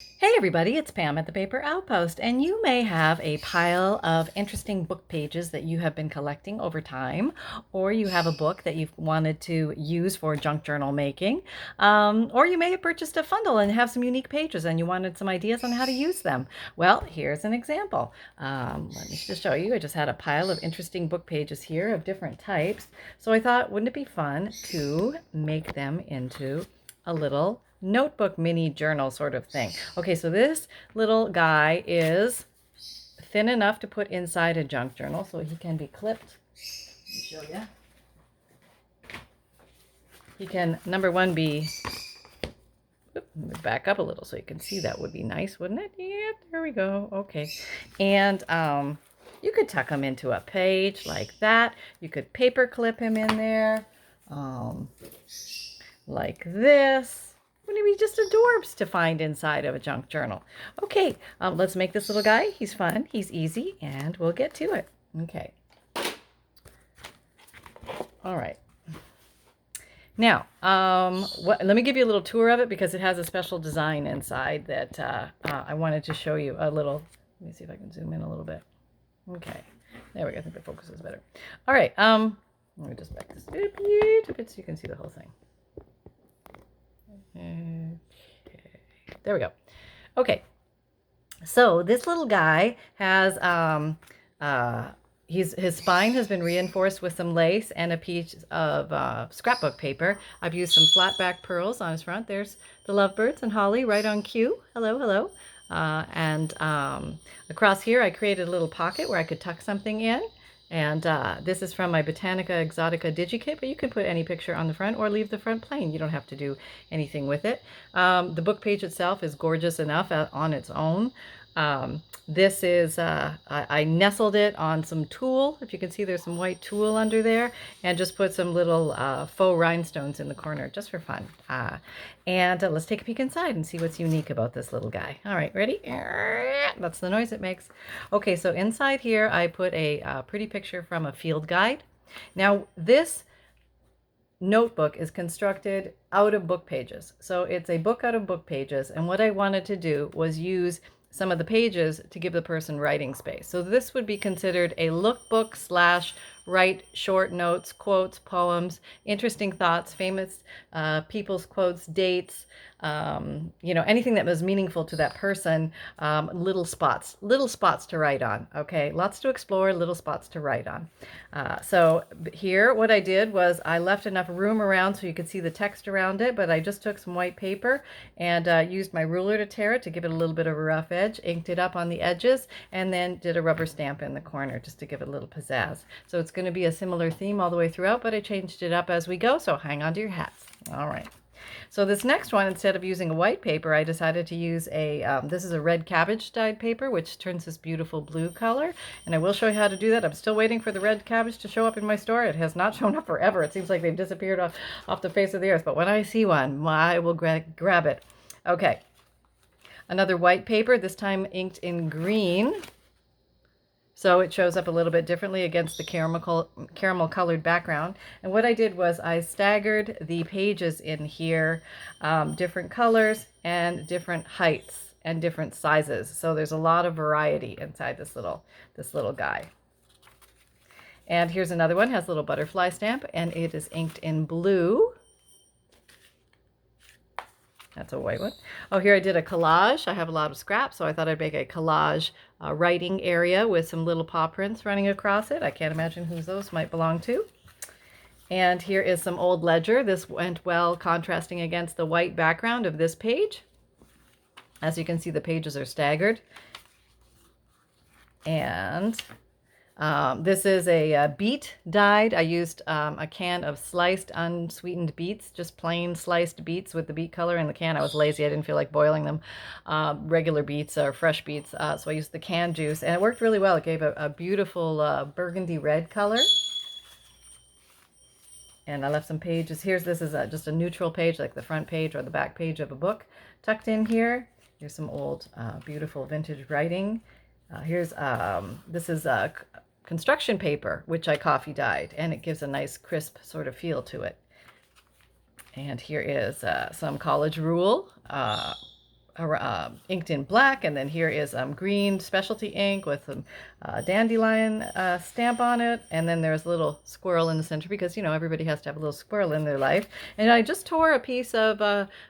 Hey everybody, it's Pam at the Paper Outpost, and you may have a pile of interesting book pages that you have been collecting over time, or you have a book that you've wanted to use for junk journal making, or you may have purchased a fundle and have some unique pages and you wanted some ideas on how to use them. Well, here's an example. Let me just show you. I just had a pile of interesting book pages here of different types, so I thought, wouldn't it be fun to make them into a little notebook mini journal sort of thing. Okay, so this little guy is thin enough to put inside a junk journal, so he can be clipped. Let me show you. He can, number one, be, back up a little so you can see. That would be nice, wouldn't it? Yeah, there we go. Okay. And you could tuck him into a page like that. You could paper clip him in there like this. Wouldn't it be just adorbs to find inside of a junk journal? Okay, let's make this little guy. He's fun, he's easy, and we'll get to it. Okay. All right. Now, let me give you a little tour of it because it has a special design inside that I wanted to show you a little. Let me see if I can zoom in a little bit. Okay, there we go. I think the focus is better. All right. Let me just back this a bit so you can see the whole thing. Okay, there we go. Okay, so this little guy has his spine has been reinforced with some lace and a piece of scrapbook paper. I've used some flat back pearls on his front. There's the lovebirds and holly right on cue. Hello, hello. And across here, I created a little pocket where I could tuck something in. And this is from my Botanica Exotica Digikit, but you can put any picture on the front or leave the front plain. You don't have to do anything with it. The book page itself is gorgeous enough on its own. This is, I nestled it on some tulle. If you can see, there's some white tulle under there, and just put some little faux rhinestones in the corner just for fun. And let's take a peek inside and see what's unique about this little guy. All right, ready? That's the noise it makes. Okay, so inside here, I put a pretty picture from a field guide. Now, this notebook is constructed out of book pages. So it's a book out of book pages. And what I wanted to do was use some of the pages to give the person writing space. So this would be considered a lookbook slash write short notes, quotes, poems, interesting thoughts, famous people's quotes, dates, anything that was meaningful to that person, little spots to write on. Okay, lots to explore, little spots to write on. So here, what I did was I left enough room around so you could see the text around it, but I just took some white paper and used my ruler to tear it to give it a little bit of a rough edge, inked it up on the edges, and then did a rubber stamp in the corner just to give it a little pizzazz. So it's going to be a similar theme all the way throughout, but I changed it up as we go, so hang on to your hats. All right. So this next one, instead of using a white paper, I decided to use this is a red cabbage dyed paper, which turns this beautiful blue color. And I will show you how to do that. I'm still waiting for the red cabbage to show up in my store. It has not shown up forever. It seems like they've disappeared off the face of the earth. But when I see one, I will grab it. Okay. Another white paper, this time inked in green. So it shows up a little bit differently against the caramel colored background. And what I did was I staggered the pages in here, different colors and different heights and different sizes. So there's a lot of variety inside this little guy. And here's another one, has a little butterfly stamp, and it is inked in blue. That's a white one. Oh, here I did a collage. I have a lot of scraps, so I thought I'd make a collage writing area with some little paw prints running across it. I can't imagine whose those might belong to. And here is some old ledger. This went well contrasting against the white background of this page. As you can see, the pages are staggered. And this is a beet dyed. I used a can of sliced unsweetened beets, just plain sliced beets with the beet color in the can. I was lazy. I didn't feel like boiling them. Regular beets or fresh beets. So I used the canned juice, and it worked really well. It gave a beautiful burgundy red color. And I left some pages. This is just a neutral page, like the front page or the back page of a book tucked in here. Here's some old beautiful vintage writing. This is construction paper, which I coffee dyed, and it gives a nice crisp sort of feel to it. And here is some college rule inked in black, and then here is green specialty ink with some dandelion stamp on it, and then there's a little squirrel in the center because, you know, everybody has to have a little squirrel in their life. And I just tore a piece of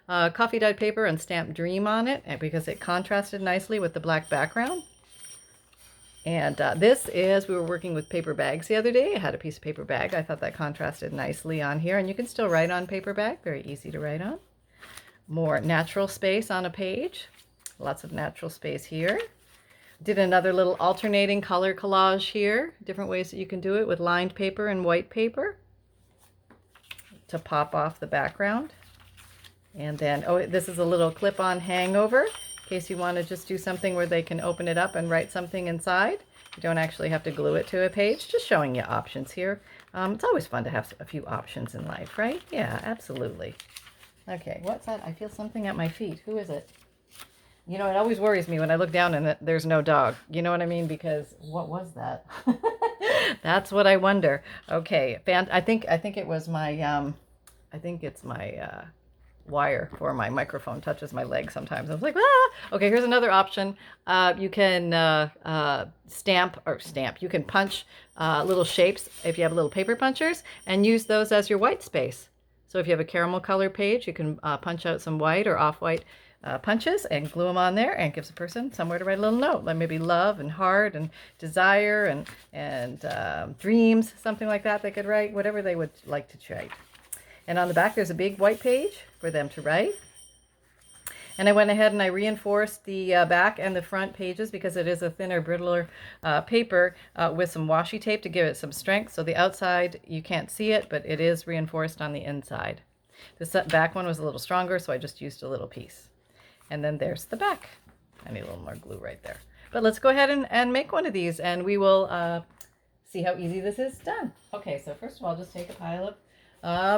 coffee dyed paper and stamped Dream on it because it contrasted nicely with the black background. And this is, we were working with paper bags the other day. I had a piece of paper bag. I thought that contrasted nicely on here, and you can still write on paper bag, very easy to write on. More natural space on a page. Lots of natural space here. Did another little alternating color collage here. Different ways that you can do it with lined paper and white paper to pop off the background. And then, oh, this is a little clip-on hangover in case you want to just do something where they can open it up and write something inside. You don't actually have to glue it to a page. Just showing you options here. It's always fun to have a few options in life, right? Yeah, absolutely. Okay, what's that? I feel something at my feet. Who is it? You know, it always worries me when I look down and there's no dog. You know what I mean? Because what was that? That's what I wonder. Okay, I think it was my I think it's my wire for my microphone touches my leg sometimes. I was like, ah! Okay, here's another option. You can stamp. You can punch little shapes if you have little paper punchers and use those as your white space. So if you have a caramel color page, you can punch out some white or off-white punches and glue them on there, and gives a person somewhere to write a little note, like maybe love and heart and desire and dreams, something like that they could write, whatever they would like to write. And on the back, there's a big white page for them to write. And I went ahead and I reinforced the back and the front pages because it is a thinner, brittler paper with some washi tape to give it some strength. So the outside, you can't see it, but it is reinforced on the inside. This back one was a little stronger, so I just used a little piece. And then there's the back. I need a little more glue right there. But let's go ahead and make one of these, and we will see how easy this is done. Okay, so first of all, just take a pile of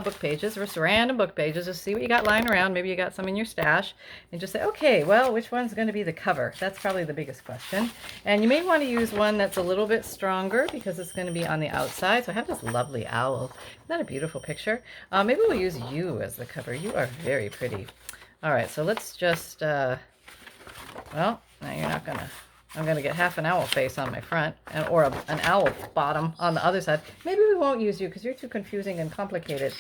book pages, or random book pages, just see what you got lying around. Maybe you got some in your stash, and just say, okay, well, which one's going to be the cover? That's probably the biggest question. And you may want to use one that's a little bit stronger because it's going to be on the outside. So I have this lovely owl. Isn't that a beautiful picture? Maybe we'll use you as the cover. You are very pretty. All right, so let's just, well, now you're not going to, I'm going to get half an owl face on my front, or an owl bottom on the other side. Maybe we won't use you because you're too confusing and complicated.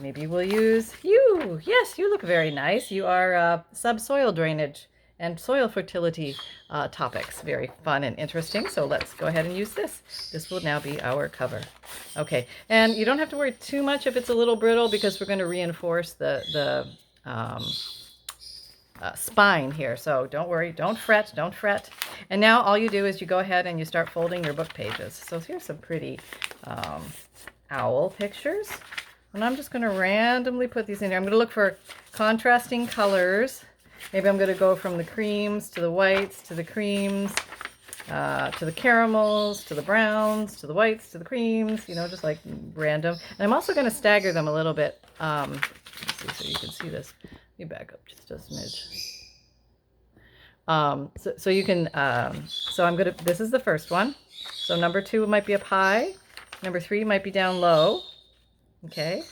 Maybe we'll use you. Yes, you look very nice. You are subsoil drainage and soil fertility topics. Very fun and interesting. So let's go ahead and use this. This will now be our cover. Okay, and you don't have to worry too much if it's a little brittle because we're going to reinforce the spine here. So don't worry, don't fret, don't fret. And now all you do is you go ahead and you start folding your book pages. So here's some pretty owl pictures. And I'm just going to randomly put these in here. I'm going to look for contrasting colors. Maybe I'm going to go from the creams to the whites to the creams to the caramels to the browns to the whites to the creams, you know, just like random. And I'm also going to stagger them a little bit. Let's see so you can see this. Let me back up just a smidge. So you can, so I'm going to, this is the first one. So number 2 might be up high. Number 3 might be down low. Okay.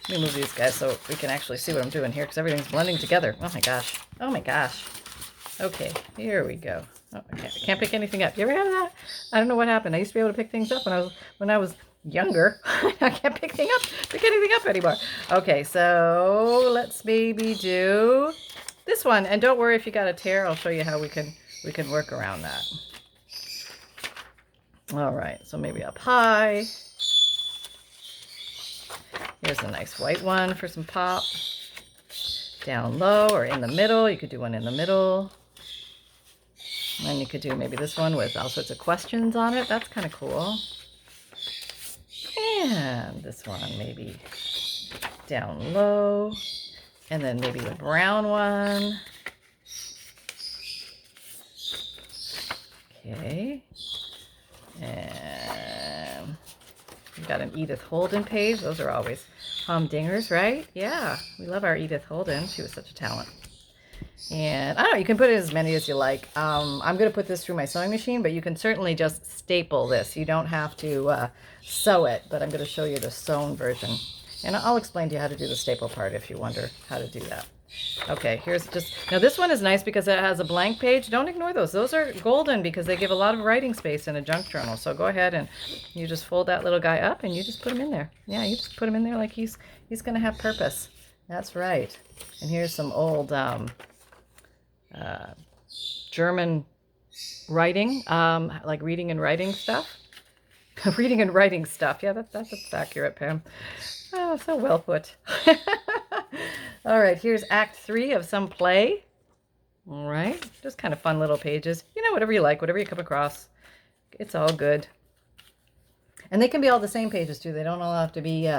Let me move these guys so we can actually see what I'm doing here because everything's blending together. Oh my gosh. Oh my gosh. Okay, here we go. Oh, I can't pick anything up. You ever have that? I don't know what happened. I used to be able to pick things up when I was younger. I can't pick anything up anymore. Okay, so let's maybe do this one. And don't worry if you got a tear. I'll show you how we can work around that. All right, so maybe up high. Here's a nice white one for some pop. Down low or in the middle. You could do one in the middle. And you could do maybe this one with all sorts of questions on it. That's kind of cool. And this one maybe down low. And then maybe the brown one. Okay. And we've got an Edith Holden page. Those are always humdingers, right? Yeah, we love our Edith Holden. She was such a talent. And I don't know, you can put it as many as you like. I'm going to put this through my sewing machine, but you can certainly just staple this. You don't have to sew it, but I'm going to show you the sewn version. And I'll explain to you how to do the staple part if you wonder how to do that. Okay, here's just, now this one is nice because it has a blank page. Don't ignore those. Those are golden because they give a lot of writing space in a junk journal. So go ahead and you just fold that little guy up and you just put him in there. Yeah, you just put him in there like he's going to have purpose. That's right. And here's some old German writing, like reading and writing stuff. Reading and writing stuff. Yeah, that's accurate, Pam. Oh, so well put. All right, here's Act 3 of some play. All right, just kind of fun little pages. You know, whatever you like, whatever you come across. It's all good. And they can be all the same pages, too. They don't all have to be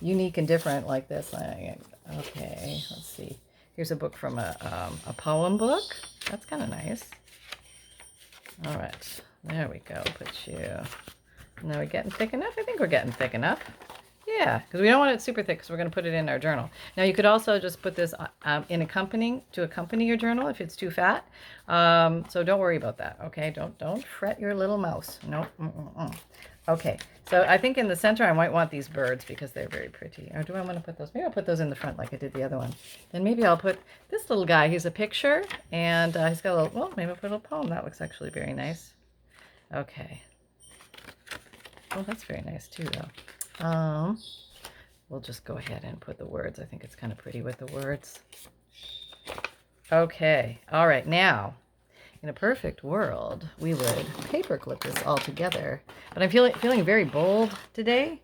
unique and different like this. Okay, let's see. Here's a book from a poem book. That's kind of nice. All right, there we go. Put you... Now we're getting thick enough? I think we're getting thick enough. Yeah, because we don't want it super thick because we're going to put it in our journal. Now you could also just put this in accompany your journal if it's too fat. So don't worry about that, okay? Don't fret your little mouse. No. Okay, so I think in the center I might want these birds because they're very pretty. Or do I want to put those? Maybe I'll put those in the front like I did the other one. Then maybe I'll put this little guy. He's a picture and he's got a little, well, maybe I'll put a little poem. That looks actually very nice. Okay. Oh, that's very nice too, though. We'll just go ahead and put the words. I think it's kind of pretty with the words. Okay. All right. Now, in a perfect world, we would paperclip this all together. But I'm feeling very bold today.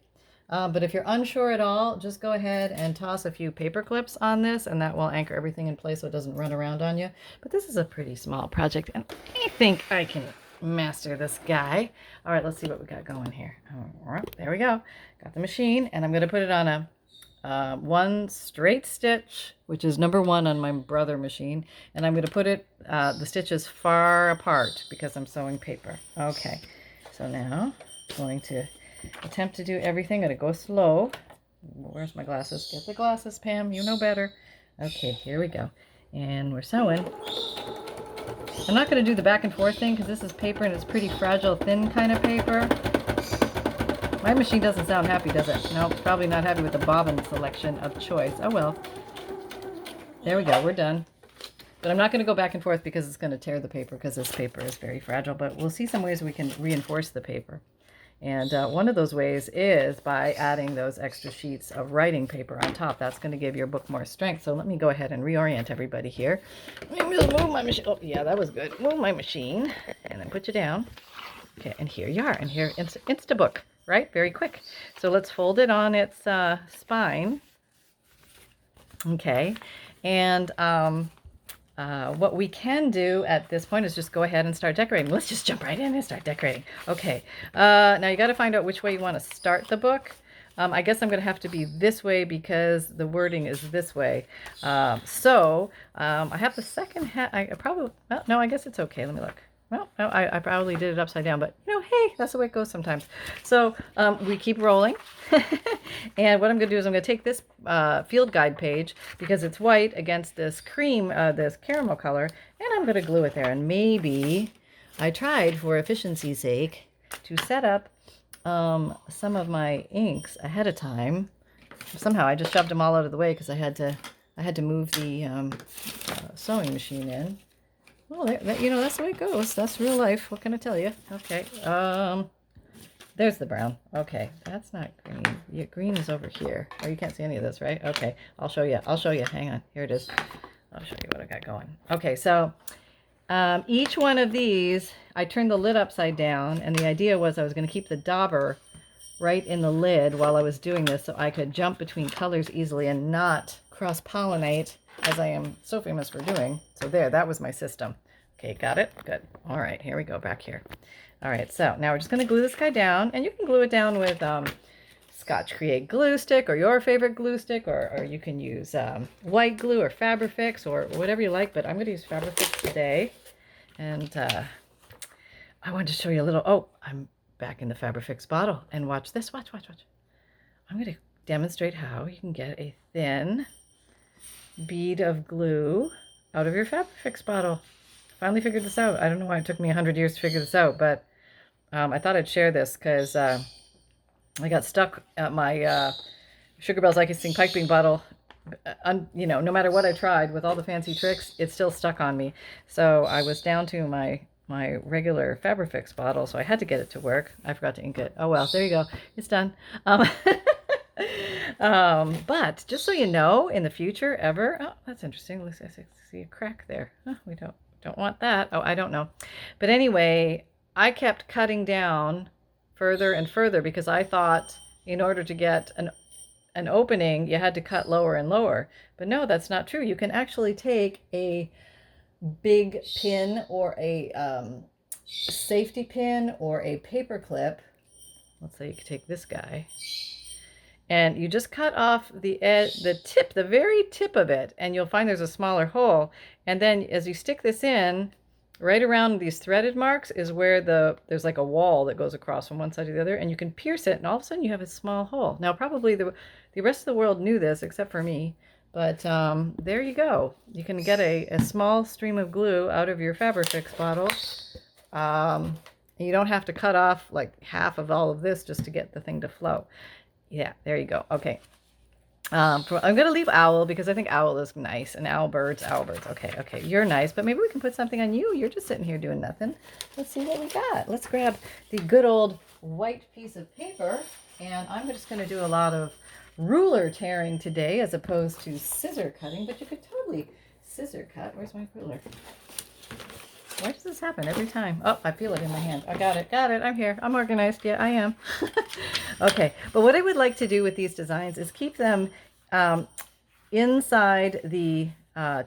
But if you're unsure at all, just go ahead and toss a few paper clips on this, and that will anchor everything in place so it doesn't run around on you. But this is a pretty small project, and I think I can master this guy. All right, let's see what we got going here. There we go. Got the machine, and I'm going to put it on a one straight stitch, which is number 1 on my brother machine, and I'm going to put it the stitches far apart because I'm sewing paper. Okay, so now I'm going to attempt to do everything. I'm going to go slow. Where's my glasses? Get the glasses, Pam. You know better. Okay, here we go. And we're sewing. I'm not going to do the back and forth thing because this is paper and it's pretty fragile, thin kind of paper. My machine doesn't sound happy, does it? No, it's probably not happy with the bobbin selection of choice. Oh well. There we go. We're done. But I'm not going to go back and forth because it's going to tear the paper because this paper is very fragile. But we'll see some ways we can reinforce the paper. And one of those ways is by adding those extra sheets of writing paper on top. That's going to give your book more strength. So let me go ahead and reorient everybody here. Let me just move my machine. Oh, yeah, that was good. Move my machine and then put you down. Okay, and here you are. And here, Instabook, right? Very quick. So let's fold it on its spine. Okay, and what we can do at this point is just go ahead and start decorating. Let's just jump right in and start decorating. Okay, now you got to find out which way you want to start the book. I guess I'm going to have to be this way because the wording is this way. I have the second hat. I probably, well, no, I guess it's okay. Let me look. Well, no, I probably did it upside down, but you know, hey, that's the way it goes sometimes. So we keep rolling. And what I'm going to do is I'm going to take this field guide page because it's white against this cream, this caramel color, and I'm going to glue it there. And maybe I tried for efficiency's sake to set up some of my inks ahead of time. Somehow I just shoved them all out of the way because I had to move the sewing machine in. Well, you know, that's the way it goes. That's real life. What can I tell you? Okay. There's the brown. Okay. That's not green. Yeah, green is over here. Oh, you can't see any of this, right? Okay. I'll show you. I'll show you. Hang on. Here it is. I'll show you what I got going. Okay. So each one of these, I turned the lid upside down, and the idea was I was going to keep the dauber right in the lid while I was doing this so I could jump between colors easily and not cross-pollinate as I am so famous for doing. So there, that was my system. Okay, got it? Good. All right, here we go back here. All right, so now we're just going to glue this guy down, and you can glue it down with Scotch Create glue stick or your favorite glue stick, or you can use white glue or Fabrifix or whatever you like, but I'm going to use Fabrifix today. And I wanted to show you a little, oh, I'm back in the Fabrifix bottle, and watch this, watch. I'm going to demonstrate how you can get a thin bead of glue out of your Fabrifix bottle. Finally figured this out. I don't know why it took me 100 years to figure this out, but I thought I'd share this because I got stuck at my Sugar Bells Icing piping bottle you know, no matter what I tried with all the fancy tricks, it still stuck on me. So I was down to my regular Fabrifix bottle, so I had to get it to work. I forgot to ink it. Oh well, there you go. It's done. But just so you know, in the future, ever, oh, that's interesting. Looks like I see a crack there. Oh, we don't want that. Oh, I don't know. But anyway, I kept cutting down further and further because I thought in order to get an opening, you had to cut lower and lower. But no, that's not true. You can actually take a big pin or a safety pin or a paper clip. Let's say you could take this guy. And you just cut off the edge, the tip, the very tip of it, and you'll find there's a smaller hole. And then as you stick this in, right around these threaded marks is where there's like a wall that goes across from one side to the other, and you can pierce it, and all of a sudden you have a small hole. Now probably the rest of the world knew this except for me, but there you go. You can get a small stream of glue out of your Fabrifix bottle. You don't have to cut off like half of all of this just to get the thing to flow. Yeah, there you go. Okay. I'm going to leave owl because I think owl is nice. And owlbirds. Okay, you're nice, but maybe we can put something on you. You're just sitting here doing nothing. Let's see what we got. Let's grab the good old white piece of paper, and I'm just going to do a lot of ruler tearing today as opposed to scissor cutting, but you could totally scissor cut. Where's my ruler? Why does this happen every time? Oh, I feel it in my hand. I got it. I'm here. I'm organized. Yeah, I am. Okay, but what I would like to do with these designs is keep them inside the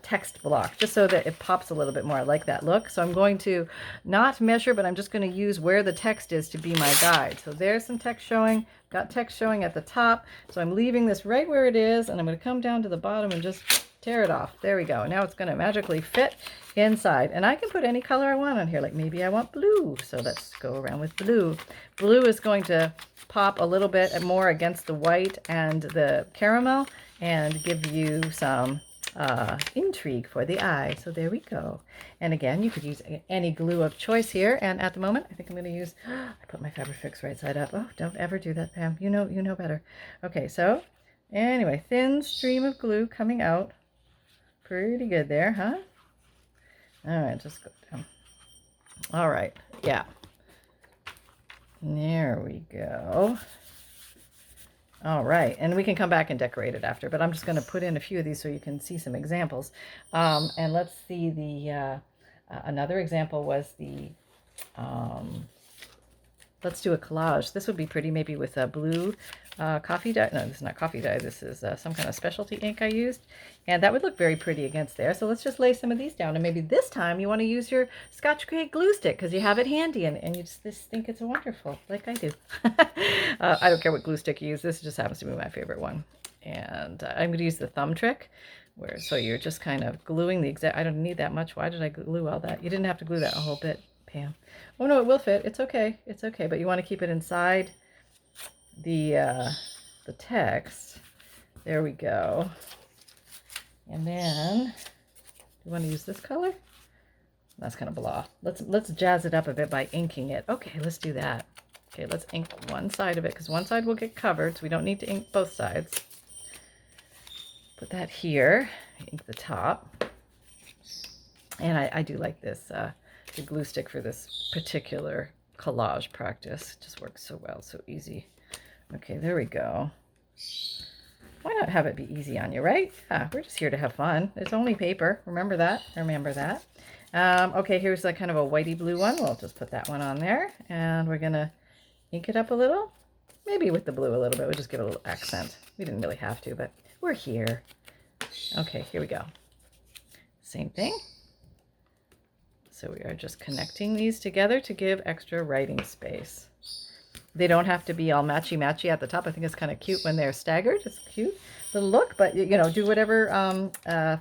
text block, just so that it pops a little bit more. I like that look. So I'm going to not measure, but I'm just going to use where the text is to be my guide. So there's some text showing. Got text showing at the top. So I'm leaving this right where it is, and I'm going to come down to the bottom and just tear it off. There we go. Now it's going to magically fit inside, and I can put any color I want on here. Like maybe I want blue, so let's go around with blue. Blue is going to pop a little bit more against the white and the caramel and give you some intrigue for the eye. So there we go. And again, you could use any glue of choice here, and at the moment I think I'm going to use I put my Fabrifix right side up. Oh, don't ever do that, Pam. You know better. Okay, so anyway, thin stream of glue coming out. Pretty good there, huh? All right, just go down. All right, yeah. There we go. All right, and we can come back and decorate it after, but I'm just going to put in a few of these so you can see some examples. And let's see the, another example was the, let's do a collage. This would be pretty maybe with a blue coffee dye. No, this is not coffee dye. This is some kind of specialty ink I used. And that would look very pretty against there. So let's just lay some of these down. And maybe this time you want to use your Scotch Crate glue stick because you have it handy and you just think it's wonderful, like I do. I don't care what glue stick you use. This just happens to be my favorite one. And I'm going to use the thumb trick. So you're just kind of gluing the exact... I don't need that much. Why did I glue all that? You didn't have to glue that a whole bit, Pam. Oh, no, it will fit. It's okay. It's okay. But you want to keep it inside the text. There we go. And then, you want to use this color? That's kind of blah. Let's jazz it up a bit by inking it. Okay, let's do that. Okay, let's ink one side of it because one side will get covered, so we don't need to ink both sides. Put that here. Ink the top. And I do like this the glue stick for this particular collage practice. It just works so well, so easy. Okay, there we go. Why not have it be easy on you, right? Yeah, we're just here to have fun. It's only paper. Remember that. Remember that. Okay, here's like kind of a whitey blue one. We'll just put that one on there. And we're going to ink it up a little. Maybe with the blue a little bit. We'll just give it a little accent. We didn't really have to, but we're here. Okay, here we go. Same thing. So we are just connecting these together to give extra writing space. They don't have to be all matchy-matchy at the top. I think it's kind of cute when they're staggered. It's a cute little look, but you know, do whatever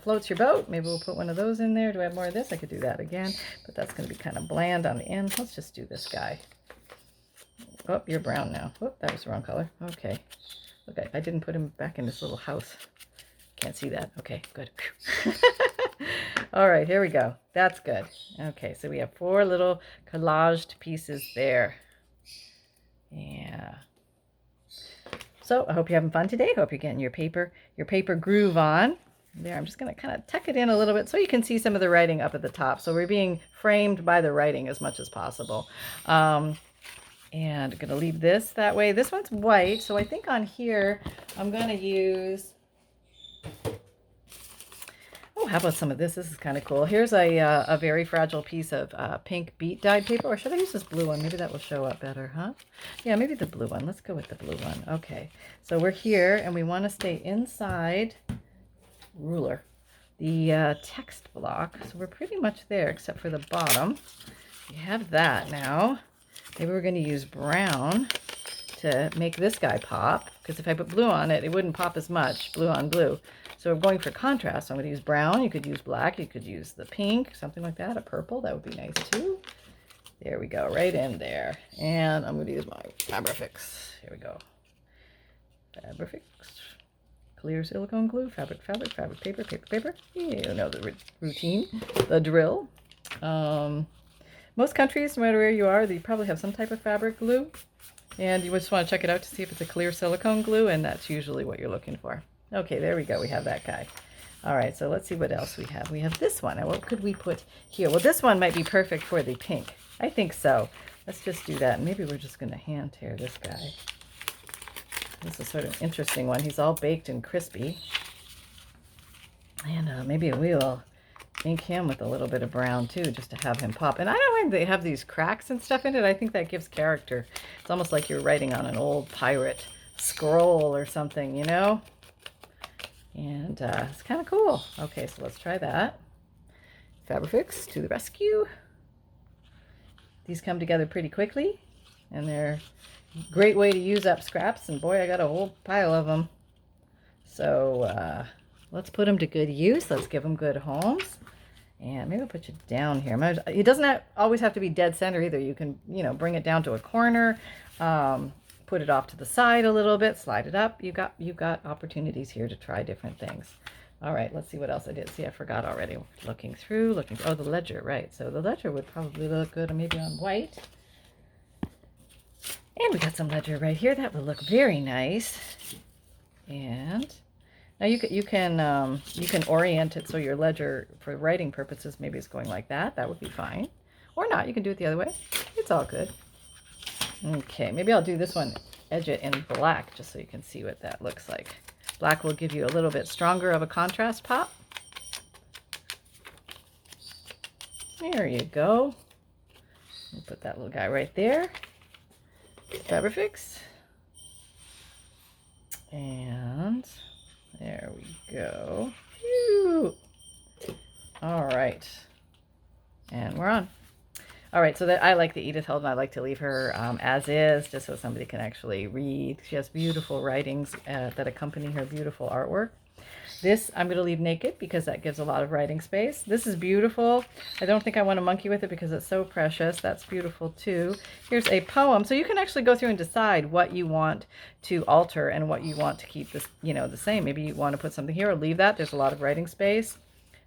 floats your boat. Maybe we'll put one of those in there. Do I have more of this? I could do that again, but that's going to be kind of bland on the end. Let's just do this guy. Oh, you're brown now. Oh, that was the wrong color. Okay. Okay, I didn't put him back in this little house. Can't see that. Okay, good. All right, here we go. That's good. Okay, so we have 4 little collaged pieces there. Yeah. So I hope you're having fun today. Hope you're getting your paper groove on. There, I'm just going to kind of tuck it in a little bit so you can see some of the writing up at the top. So we're being framed by the writing as much as possible. And I'm going to leave this that way. This one's white, so I think on here I'm going to use... Oh, how about some of this? This is kind of cool. Here's a very fragile piece of pink beet dyed paper. Or should I use this blue one? Maybe that will show up better, huh? Yeah, maybe the blue one. Let's go with the blue one. Okay, so we're here, and we want to stay inside ruler, the text block. So we're pretty much there, except for the bottom. We have that now. Maybe we're going to use brown to make this guy pop, because if I put blue on it, it wouldn't pop as much, blue on blue. So we're going for contrast. So I'm going to use brown. You could use black. You could use the pink, something like that. A purple, that would be nice too. There we go, right in there. And I'm going to use my Fabrifix. Here we go. Fabrifix. Clear silicone glue, fabric, paper. You know the routine, the drill. Most countries, no matter where you are, they probably have some type of fabric glue. And you just want to check it out to see if it's a clear silicone glue, and that's usually what you're looking for. Okay, there we go. We have that guy. All right, so let's see what else we have. We have this one. Now, what could we put here? Well, this one might be perfect for the pink. I think so. Let's just do that. Maybe we're just going to hand tear this guy. This is sort of an interesting one. He's all baked and crispy. And maybe we will ink him with a little bit of brown too, just to have him pop. And I don't mind they have these cracks and stuff in it. I think that gives character. It's almost like you're writing on an old pirate scroll or something, you know? And it's kind of cool. Okay, so let's try that. Fabrifix to the rescue. These come together pretty quickly, and they're a great way to use up scraps. And boy, I got a whole pile of them. So let's put them to good use. Let's give them good homes. And maybe I'll put you down here. It doesn't always have to be dead center either. You can, you know, bring it down to a corner. Put it off to the side a little bit, slide it up. You've got opportunities here to try different things. All right, let's see what else I did. See, I forgot already. Looking through, oh, the ledger, right. So the ledger would probably look good maybe on white. And we got some ledger right here. That would look very nice. And now you can orient it so your ledger for writing purposes maybe it's going like that. That would be fine. Or not, you can do it the other way. It's all good. Okay, maybe I'll do this one, edge it in black, just so you can see what that looks like. Black will give you a little bit stronger of a contrast pop. There you go. We'll put that little guy right there. Fabrifix. And there we go. Phew. All right. And we're on. All right, so I like the Edith Holden. I like to leave her as is, just so somebody can actually read. She has beautiful writings that accompany her beautiful artwork. This I'm going to leave naked because that gives a lot of writing space. This is beautiful. I don't think I want to monkey with it because it's so precious. That's beautiful too. Here's a poem. So you can actually go through and decide what you want to alter and what you want to keep this, you know, the same. Maybe you want to put something here or leave that. There's a lot of writing space.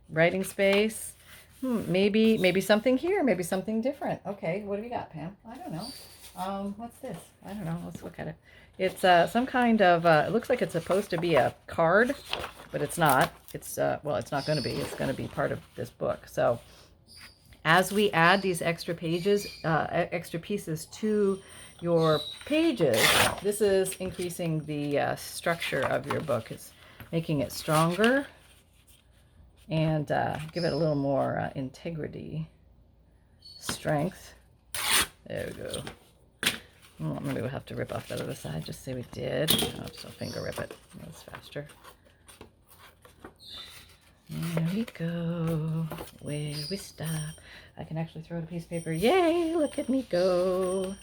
Writing space. Maybe something here, maybe something different. Okay, what do we got, Pam? I don't know. What's this? I don't know. Let's look at it. It's some kind of, it looks like it's supposed to be a card, but it's not. It's, well, it's not going to be. It's going to be part of this book. So as we add these extra pages, extra pieces to your pages, this is increasing the structure of your book. It's making it stronger. And give it a little more integrity, strength. There we go. Well, maybe we'll have to rip off that other side, just say we did. I'll just finger rip it. That's faster. There we go. Where we stop. I can actually throw out a piece of paper. Yay, look at me go.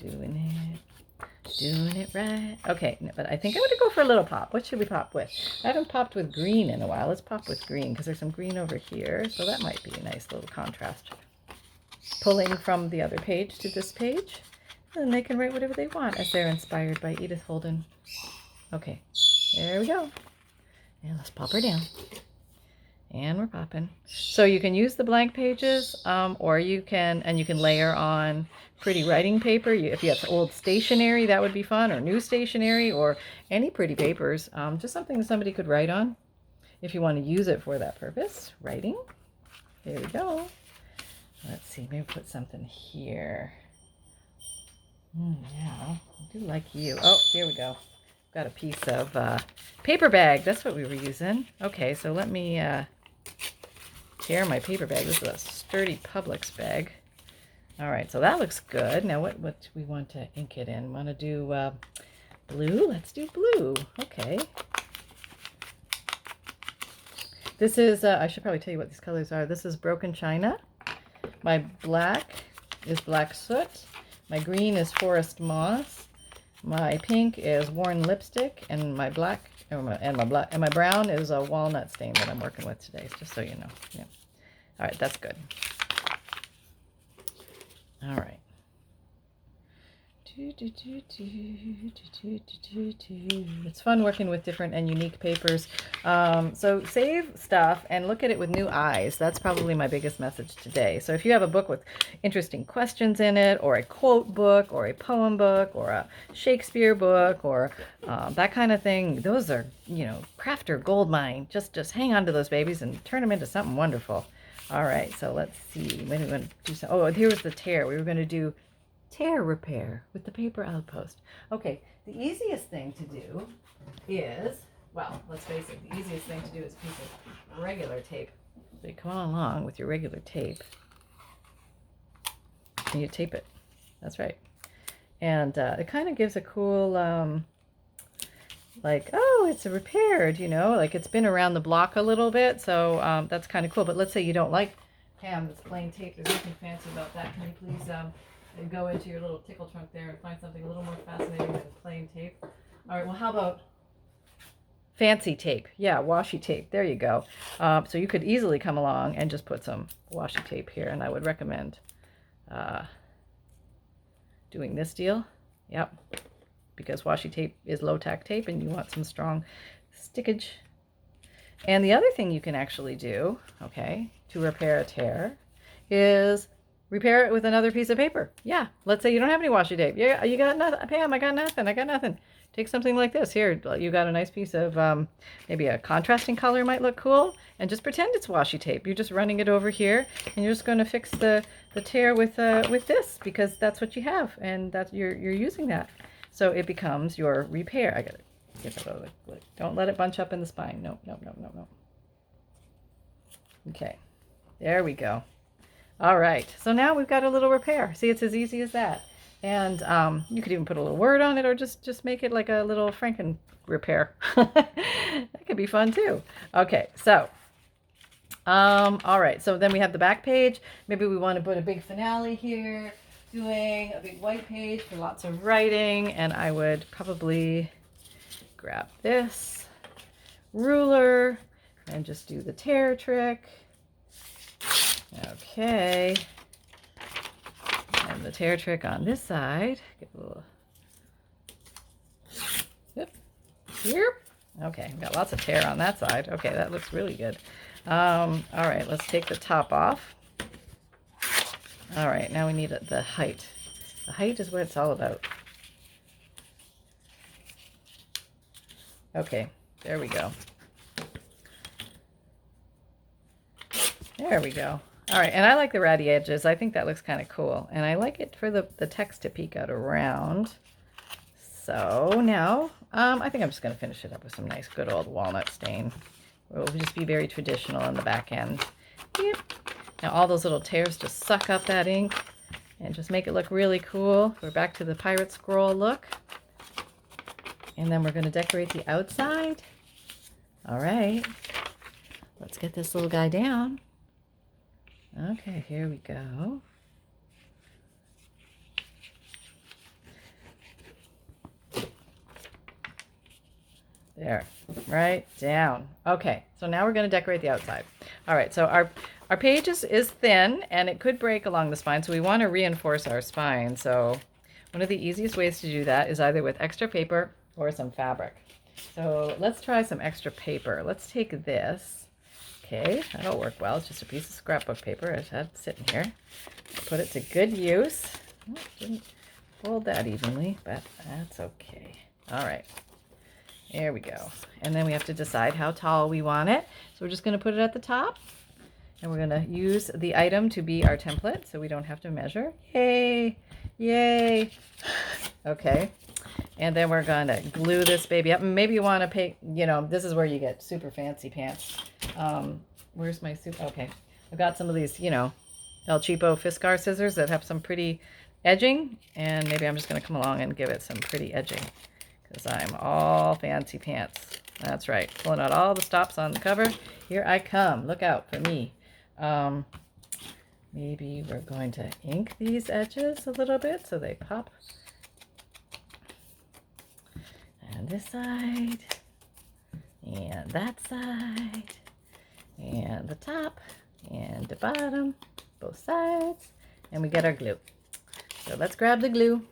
Doing it right. Okay, but I think I'm going to go for a little pop. What should we pop with? I haven't popped with green in a while. Let's pop with green because there's some green over here. So that might be a nice little contrast. Pulling from the other page to this page. And they can write whatever they want as they're inspired by Edith Holden. Okay, there we go. And let's pop her down. And we're popping. So you can use the blank pages, or you can layer on pretty writing paper. If you have old stationery, that would be fun, or new stationery, or any pretty papers. Just something somebody could write on if you want to use it for that purpose. Writing. There we go. Let's see, maybe put something here. Yeah, I do like you. Oh, here we go. Got a piece of paper bag. That's what we were using. Okay, so let me tear my paper bag. This is a sturdy Publix bag. All right, so that looks good. Now what do we want to ink it in? Want to do blue? Let's do blue. Okay. This is, I should probably tell you what these colors are. This is Broken China. My black is Black Soot. My green is Forest Moss. My pink is Worn Lipstick, and my black and my brown is a Walnut Stain that I'm working with today. Just so you know. Yeah. All right, that's good. All right. It's fun working with different and unique papers. So save stuff and look at it with new eyes. That's probably my biggest message today. So if you have a book with interesting questions in it, or a quote book, or a poem book, or a Shakespeare book, or that kind of thing, those are, crafter gold mine. Just hang on to those babies and turn them into something wonderful. All right, so let's see. Maybe we're going to do some. Oh, here was the tear. We were going to do tear repair with the Paper Outpost. Okay, the easiest thing to do is, well, let's face it, the easiest thing to do is a piece of regular tape. So you come on along with your regular tape and you tape it. That's right. And it kind of gives a cool, like, oh, it's repaired, like it's been around the block a little bit. So that's kind of cool. But let's say you don't like Pam, this plain tape. There's nothing fancy about that. Can you please and go into your little tickle trunk there and find something a little more fascinating than plain tape? All right, well, how about fancy tape? Yeah, washi tape. There you go. So you could easily come along and just put some washi tape here, and I would recommend doing this deal. Yep, because washi tape is low-tack tape, and you want some strong stickage. And the other thing you can actually do, okay, to repair a tear is repair it with another piece of paper. Yeah, let's say you don't have any washi tape. Yeah, you got nothing. Pam, I got nothing. Take something like this. Here, you got a nice piece of maybe a contrasting color might look cool, and just pretend it's washi tape. You're just running it over here, and you're just going to fix the tear with this, because that's what you have, and that you're using that. So it becomes your repair. I gotta get that over. Don't let it bunch up in the spine. No. Okay, there we go. All right, so now we've got a little repair. See, it's as easy as that. And you could even put a little word on it, or just make it like a little Franken repair. That could be fun too. Okay, so, all right, so then we have the back page. Maybe we want to put a big finale here, doing a big white page for lots of writing. And I would probably grab this ruler and just do the tear trick. Okay, and the tear trick on this side. Get a little, here. Okay, got lots of tear on that side. Okay, that looks really good. All right, let's take the top off. All right, now we need the height. The height is what it's all about. Okay, there we go. There we go. All right, and I like the ratty edges. I think that looks kind of cool. And I like it for the text to peek out around. So now, I think I'm just going to finish it up with some nice good old walnut stain. It will just be very traditional on the back end. Yep. Now all those little tears just suck up that ink and just make it look really cool. We're back to the pirate scroll look. And then we're going to decorate the outside. All right, let's get this little guy down. Okay, here we go. There, right down. Okay, so now we're going to decorate the outside. All right, so our page is thin, and it could break along the spine, so we want to reinforce our spine. So one of the easiest ways to do that is either with extra paper or some fabric. So let's try some extra paper. Let's take this. Okay, that'll work well. It's just a piece of scrapbook paper. I just had it sitting here. Put it to good use. Oh, didn't fold that evenly, but that's okay. All right, there we go. And then we have to decide how tall we want it. So we're just going to put it at the top, and we're going to use the item to be our template so we don't have to measure. Yay, yay. Okay, and then we're going to glue this baby up. And maybe you want to pay, you know, this is where you get super fancy pants. Where's my soup? Okay, I've got some of these, you know, El Cheapo Fiskar scissors that have some pretty edging, and maybe I'm just going to come along and give it some pretty edging because I'm all fancy pants. That's right, pulling out all the stops on the cover. Here I come. Look out for me. Maybe we're going to ink these edges a little bit so they pop. And this side, and that side, and the top, and the bottom, both sides, and we get our glue. So let's grab the glue.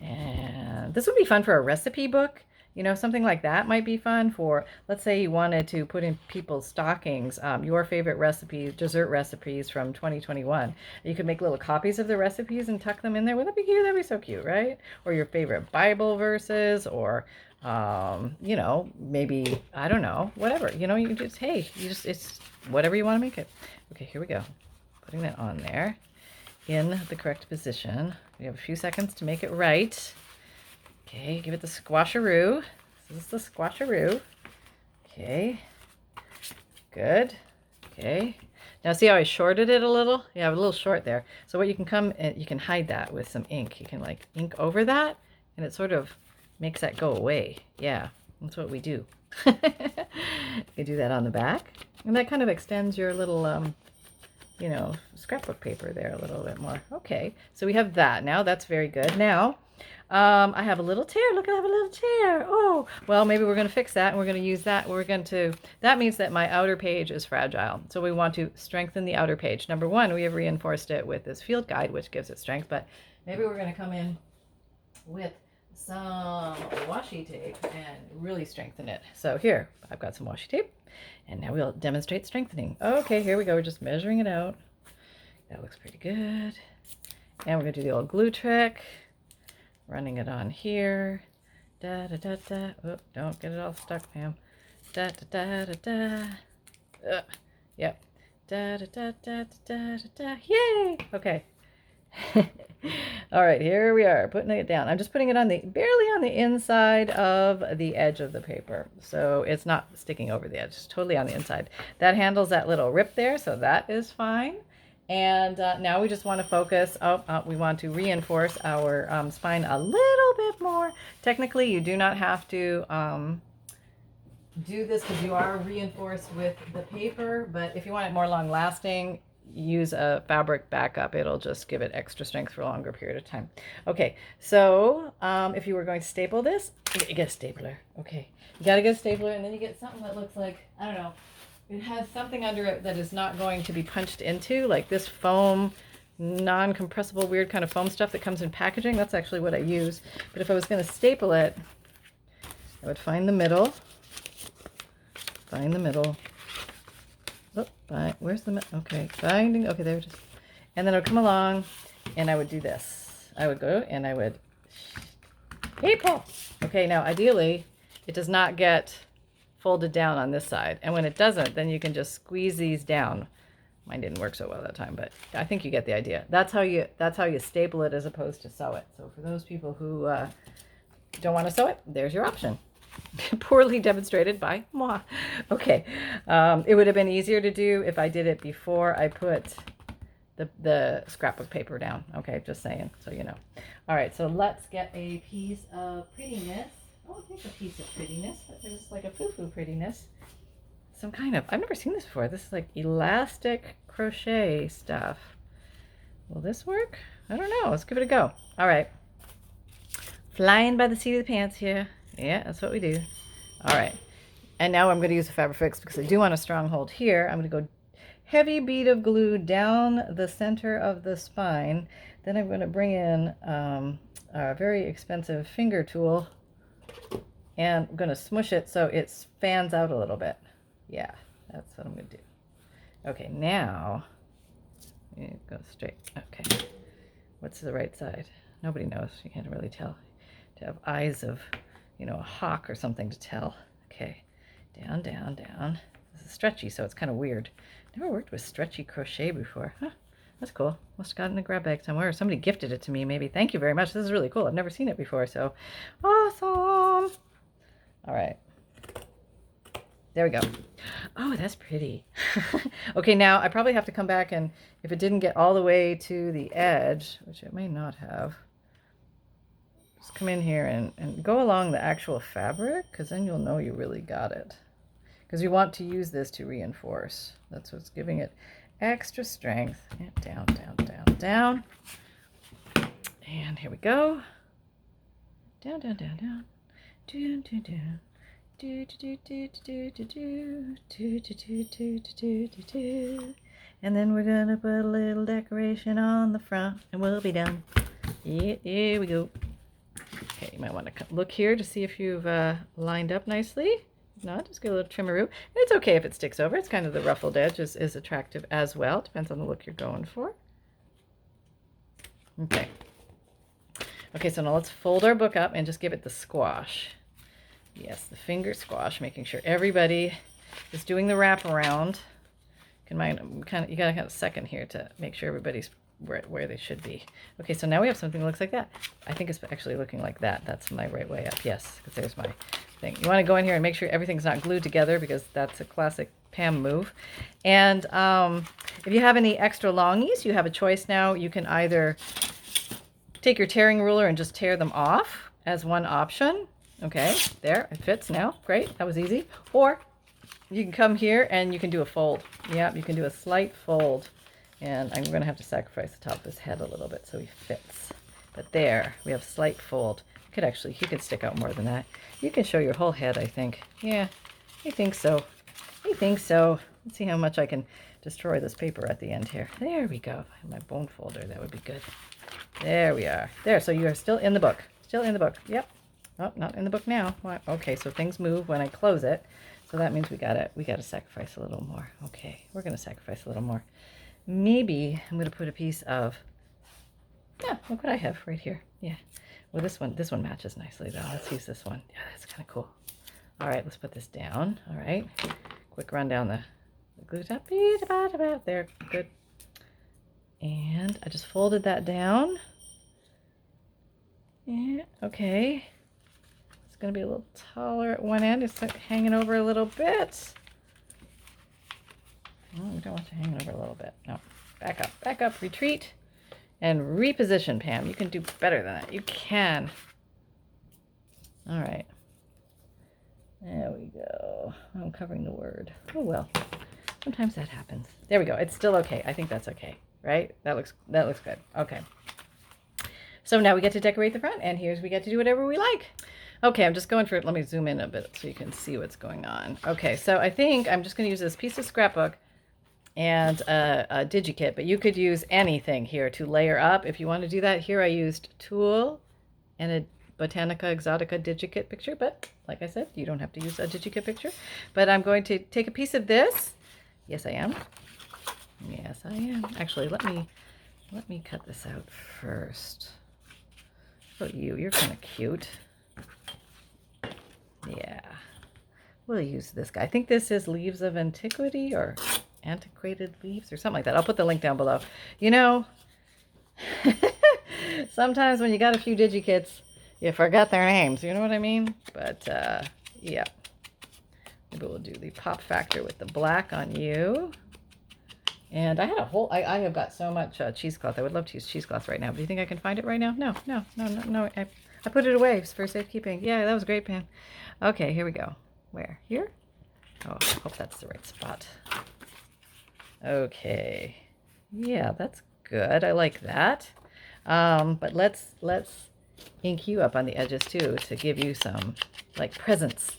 And this would be fun for a recipe book. You know, something like that might be fun for, let's say you wanted to put in people's stockings, your favorite recipes, dessert recipes from 2021. You could make little copies of the recipes and tuck them in there. Wouldn't that be cute? That'd be so cute, right? Or your favorite Bible verses, or, you know, maybe, I don't know, whatever. You know, you just, hey, you just, it's whatever you want to make it. Okay, here we go. Putting that on there in the correct position. We have a few seconds to make it right. Okay, give it the squasharoo. This is the squasharoo. Okay, good. Okay, now see how I shorted it a little? Yeah, a little short there. So what you can come and you can hide that with some ink. You can like ink over that, and it sort of makes that go away. Yeah, that's what we do. You can do that on the back, and that kind of extends your little you know, scrapbook paper there a little bit more. Okay, so we have that now. That's very good. Now, I have a little tear. Look, I have a little tear. Oh, well, maybe we're going to fix that, and we're going to use that. We're going to, that means that my outer page is fragile. So we want to strengthen the outer page. Number one, we have reinforced it with this field guide, which gives it strength, but maybe we're going to come in with some washi tape and really strengthen it. So here, I've got some washi tape, and now we'll demonstrate strengthening. Okay, here we go. We're just measuring it out. That looks pretty good. And we're going to do the old glue trick. Running it on here. Da da da da. Oh, don't get it all stuck, ma'am. Da da da da da. Yep. Da da da da da da da. Yay! Okay. All right, here we are, putting it down. I'm just putting it on the, barely on the inside of the edge of the paper. So it's not sticking over the edge, it's totally on the inside. That handles that little rip there, so that is fine. And now we just want to focus, we want to reinforce our spine a little bit more. Technically, you do not have to do this because you are reinforced with the paper, but if you want it more long lasting, use a fabric backup. It'll just give it extra strength for a longer period of time. Okay, so if you were going to staple this, you get a stapler. Okay, you got to get a stapler, and then you get something that looks like, I don't know, it has something under it that is not going to be punched into, like this foam, non-compressible, weird kind of foam stuff that comes in packaging. That's actually what I use. But if I was going to staple it, I would find the middle. Find the middle. Oh, where's the middle? Okay, finding. Okay, there it is. And then I would come along, and I would do this. I would go, and I would. Hey, Paul. Okay, now ideally, it does not get folded down on this side, and when it doesn't, then you can just squeeze these down. Mine didn't work so well that time, but I think you get the idea. That's how you staple it as opposed to sew it. So for those people who don't want to sew it, there's your option. Poorly demonstrated by moi. Okay, it would have been easier to do if I did it before I put the scrapbook paper down. Okay, just saying, so you know. All right, so let's get a piece of prettiness. Oh, there's a piece of prettiness, but there's like a foo-foo prettiness. Some kind of, I've never seen this before. This is like elastic crochet stuff. Will this work? I don't know. Let's give it a go. All right. Flying by the seat of the pants here. Yeah, that's what we do. All right. And now I'm going to use a Fabric Fix because I do want a strong hold here. I'm going to go heavy bead of glue down the center of the spine. Then I'm going to bring in a very expensive finger tool, and I'm going to smush it so it fans out a little bit. Yeah, That's what I'm going to do. Okay, now, go straight. Okay. What's the right side? Nobody knows. You can't really tell. To have eyes of, you know, a hawk or something to tell. Okay. Down, down, down. This is stretchy, so it's kind of weird. Never worked with stretchy crochet before. Huh. That's cool. Must have gotten in a grab bag somewhere. Or somebody gifted it to me, maybe. Thank you very much. This is really cool. I've never seen it before, so awesome. All right. There we go. Oh, that's pretty. Okay, now I probably have to come back, and if it didn't get all the way to the edge, which it may not have, just come in here and go along the actual fabric, because then you'll know you really got it. Because you want to use this to reinforce. That's what's giving it extra strength. Yeah, down, down, down, down. And here we go. Down, down, down, down. Down, down, down. Do, do, do, do, do, do, do, do, do, do, do, do, do, do. And then we're going to put a little decoration on the front, and we'll be done. Yeah, here we go. Okay, you might want to look here to see if you've lined up nicely. If not, just get a little trimmeroo. It's okay if it sticks over. It's kind of the ruffled edge is attractive as well. Depends on the look you're going for. Okay. Okay, so now let's fold our book up and just give it the squash. Yes, the finger squash, making sure everybody is doing the wraparound. You gotta have a second here to make sure everybody's where they should be. Okay, so now we have something that looks like that. I think it's actually looking like that. That's my right way up. Yes, because there's my thing. You want to go in here and make sure everything's not glued together, because that's a classic Pam move. And if you have any extra longies, you have a choice now. You can either take your tearing ruler and just tear them off as one option. Okay, there, it fits now. Great, that was easy. Or you can come here and you can do a fold. Yeah, you can do a slight fold. And I'm going to have to sacrifice the top of his head a little bit so he fits. But there, we have slight fold. You could stick out more than that. You can show your whole head, I think. Yeah, I think so. I think so. Let's see how much I can destroy this paper at the end here. There we go. My bone folder, that would be good. There we are. There, so you are still in the book. Still in the book. Yep. Oh, not in the book now. Okay, so things move when I close it. So that means we gotta sacrifice a little more. Okay, we're gonna sacrifice a little more. Maybe I'm gonna put a piece of, yeah, look what I have right here. Yeah. Well, this one matches nicely though. Let's use this one. Yeah, that's kind of cool. All right, let's put this down. All right. Quick run down the glue top. There, good. And I just folded that down. Yeah, okay. It's going to be a little taller at one end. It's like hanging over a little bit. Oh, we don't want you hanging over a little bit. No. Back up, retreat, and reposition, Pam. You can do better than that. You can. All right. There we go. I'm covering the word. Oh, well. Sometimes that happens. There we go. It's still okay. I think that's okay, right? That looks good. Okay. So now we get to decorate the front, and we get to do whatever we like. Okay, I'm just going for it. Let me zoom in a bit so you can see what's going on. Okay, so I think I'm just going to use this piece of scrapbook and a Digikit, but you could use anything here to layer up if you want to do that. Here I used tulle and a Botanica Exotica Digikit picture, but like I said, you don't have to use a Digikit picture. But I'm going to take a piece of this. Yes, I am. Yes, I am. Actually, let me cut this out first. How about you? You're kind of cute. Yeah. We'll use this guy. I think this is Leaves of Antiquity or Antiquated Leaves or something like that. I'll put the link down below. You know, sometimes when you got a few Digikits, you forget their names. You know what I mean? But, yeah. Maybe we'll do the pop factor with the black on you. And I had a whole, I have got so much cheesecloth. I would love to use cheesecloth right now. But do you think I can find it right now? No. I put it away for safekeeping. Yeah, that was great, Pam. Okay, here we go. Where? Here? Oh, I hope that's the right spot. Okay. Yeah, that's good. I like that. But let's ink you up on the edges too to give you some like presents.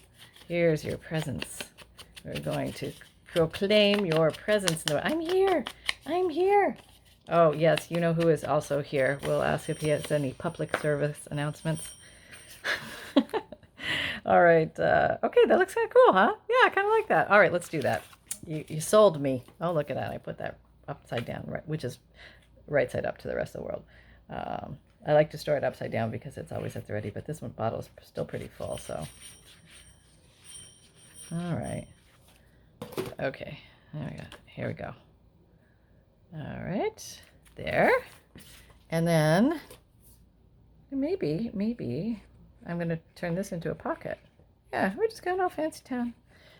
Here's your presents. We're going to proclaim your presence. No, I'm here. I'm here. Oh, yes, you know who is also here. We'll ask if he has any public service announcements. All right. Okay, that looks kind of cool, huh? Yeah, I kind of like that. All right, let's do that. You sold me. Oh, look at that. I put that upside down, right, which is right side up to the rest of the world. I like to store it upside down because it's always at the ready, but this one bottle is still pretty full, so. All right. Okay, there we go. Here we go. All right, there. And then maybe I'm going to turn this into a pocket. Yeah, we're just going all fancy town.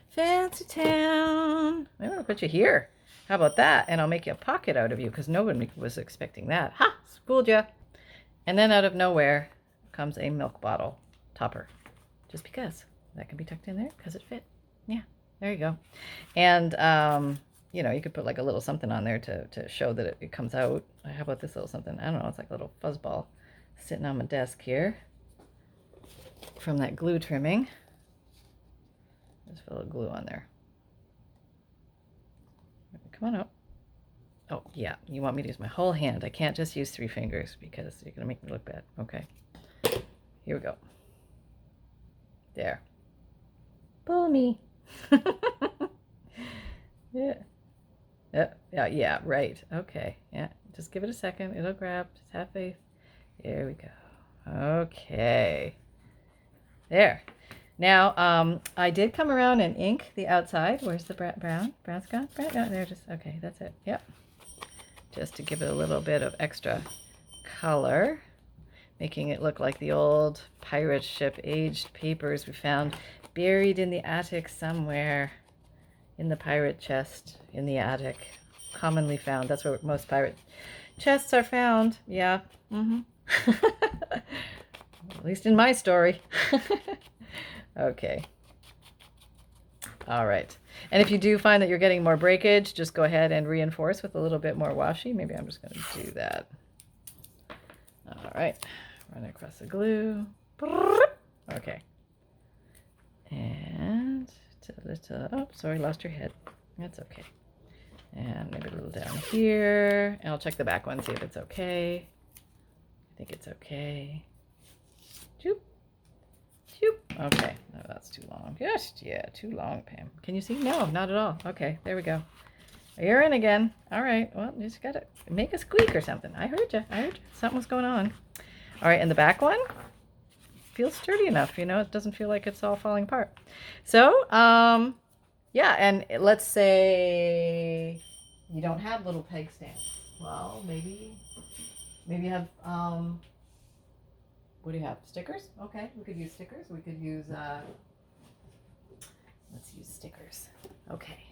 Fancy town. I'm going to put you here. How about that? And I'll make you a pocket out of you because no one was expecting that. Ha! Schooled ya. And then out of nowhere comes a milk bottle topper. Just because. That can be tucked in there because it fit. Yeah, there you go. And, you know, you could put like a little something on there to show that it comes out. How about this little something? I don't know. It's like a little fuzzball sitting on my desk here from that glue trimming. Just put a little glue on there. Come on up. Oh, yeah. You want me to use my whole hand. I can't just use 3 fingers because you're going to make me look bad. Okay. Here we go. There. Pull me. Yeah. Yeah, right. Okay. Yeah. Just give it a second. It'll grab. Just have faith. There we go. Okay. There. Now, I did come around and ink the outside. Where's the brown? Brown's gone? Brown? No, there it is. Okay, that's it. Yep. Just to give it a little bit of extra color, making it look like the old pirate ship aged papers we found buried in the attic somewhere, in the pirate chest in the attic, commonly found. That's where most pirate chests are found. Yeah. At least in my story. Okay. All right. And if you do find that you're getting more breakage, just go ahead and reinforce with a little bit more washi. Maybe I'm just going to do that. All right. Run across the glue. Okay. And a little, oh, sorry, lost your head. That's okay. And maybe a little down here. And I'll check the back one, see if it's okay. I think it's okay. Choop. Choop. Okay. No, that's too long. Just, yeah, too long, Pam. Can you see? No, not at all. Okay, there we go. You're in again. All right. Well, you just got to make a squeak or something. I heard you. I heard you. Something was going on. All right, and the back one feels sturdy enough. You know, it doesn't feel like it's all falling apart. So, yeah, and let's say you don't have little peg stands. Well, maybe you have, what do you have? Stickers? Okay, we could use stickers. We could use, let's use stickers. Okay.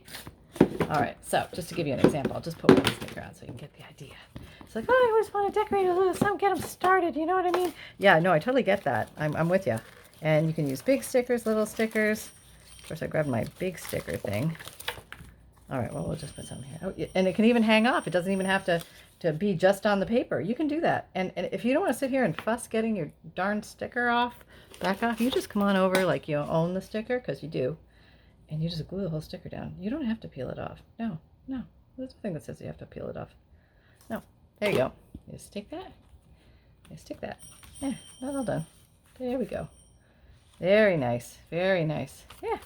All right, so just to give you an example, I'll just put one sticker on so you can get the idea. It's like, oh, I always want to decorate a little something, get them started, you know what I mean? Yeah, no, I totally get that. I'm with you. And you can use big stickers, little stickers. Of course, I grabbed my big sticker thing. All right, well, we'll just put some here. Oh, and it can even hang off. It doesn't even have to be just on the paper. You can do that. And if you don't want to sit here and fuss getting your darn sticker off, back off, you just come on over like you own the sticker, because you do. And you just glue the whole sticker down. You don't have to peel it off. No. There's nothing that says you have to peel it off. No. There you go. You stick that. You stick that. Yeah, that's all done. There we go. Very nice. Very nice. Yeah.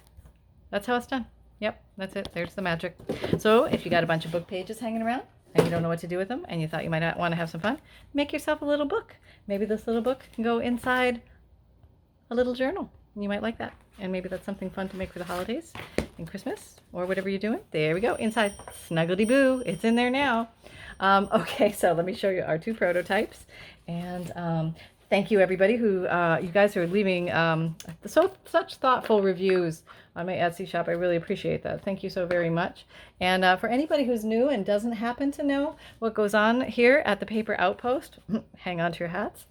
That's how it's done. Yep, that's it. There's the magic. So if you got a bunch of book pages hanging around and you don't know what to do with them and you thought you might want to have some fun, make yourself a little book. Maybe this little book can go inside a little journal. You might like that. And maybe that's something fun to make for the holidays and Christmas or whatever you're doing. There we go. Inside. Snuggledy-boo. It's in there now. Okay, so let me show you our 2 prototypes. And thank you, everybody who, you guys are leaving such thoughtful reviews on my Etsy shop. I really appreciate that. Thank you so very much. And for anybody who's new and doesn't happen to know what goes on here at the Paper Outpost, hang on to your hats.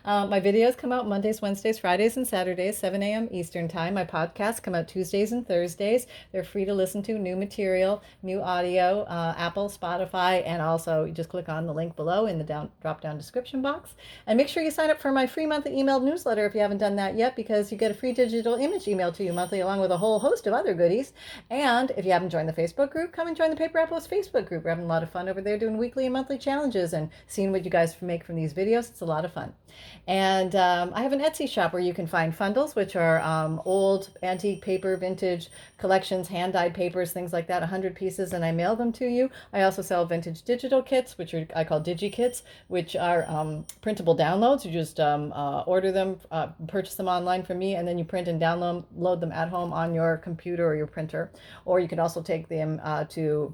My videos come out Mondays, Wednesdays, Fridays, and Saturdays, 7 a.m. Eastern Time. My podcasts come out Tuesdays and Thursdays. They're free to listen to, new material, new audio, Apple, Spotify, and also you just click on the link below in the drop-down description box. And make sure you sign up for my free monthly emailed newsletter if you haven't done that yet, because you get a free digital image emailed to you monthly along with a whole host of other goodies. And if you haven't joined the Facebook group, come and join the Paper Outpost Facebook group. We're having a lot of fun over there doing weekly and monthly challenges and seeing what you guys make from these videos. It's a lot of fun. And I have an Etsy shop where you can find FUNDLES, which are old antique paper, vintage collections, hand-dyed papers, things like that, 100 pieces, and I mail them to you. I also sell vintage digital kits, which I call Digikits, which are printable downloads. You just order them, purchase them online from me, and then you print and download them at home on your computer or your printer. Or you can also take them to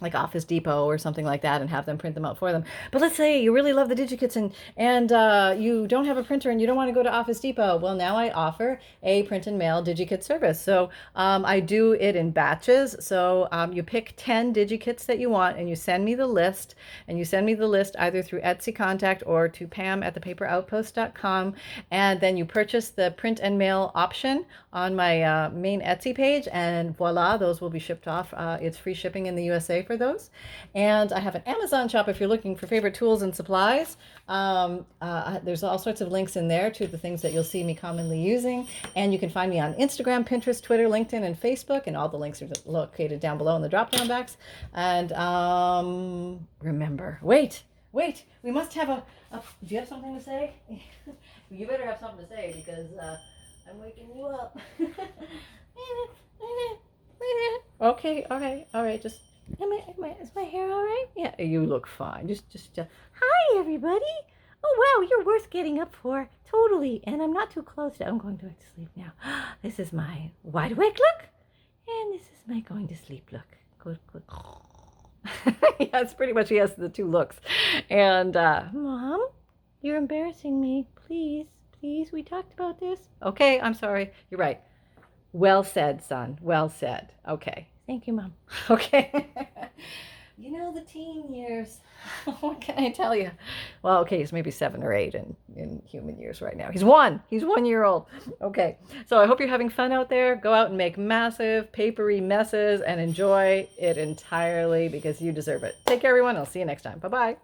like Office Depot or something like that and have them print them out for them. But let's say you really love the Digikits and you don't have a printer and you don't want to go to Office Depot. Well, now I offer a print and mail Digikit service. So I do it in batches. So you pick 10 Digikits that you want and you send me the list, and you send me the list either through Etsy contact or to pam@thepaperoutpost.com, and then you purchase the print and mail option on my main Etsy page, and voila, those will be shipped off. It's free shipping in the USA for those. And I have an Amazon shop if you're looking for favorite tools and supplies. There's all sorts of links in there to the things that you'll see me commonly using. And you can find me on Instagram, Pinterest, Twitter, LinkedIn, and Facebook. And all the links are located down below in the drop-down box. And remember, wait, we must have a do you have something to say? You better have something to say because I'm waking you up. Okay, all right, just is my hair all right? Yeah, you look fine. Just hi everybody. Oh wow, you're worth getting up for, totally. And I'm not too close. I'm going back to sleep now. This is my wide awake look, and this is my going to sleep look. Good. Yeah, it's pretty much, he has the two looks. And Mom, you're embarrassing me. Please, we talked about this. Okay, I'm sorry. You're right. Well said, son. Well said. Okay. Thank you, Mom. Okay. You know, the teen years. What can I tell you? Well, okay, he's maybe 7 or 8 in human years right now. He's 1. He's 1 year old. Okay. So I hope you're having fun out there. Go out and make massive papery messes and enjoy it entirely because you deserve it. Take care, everyone. I'll see you next time. Bye-bye.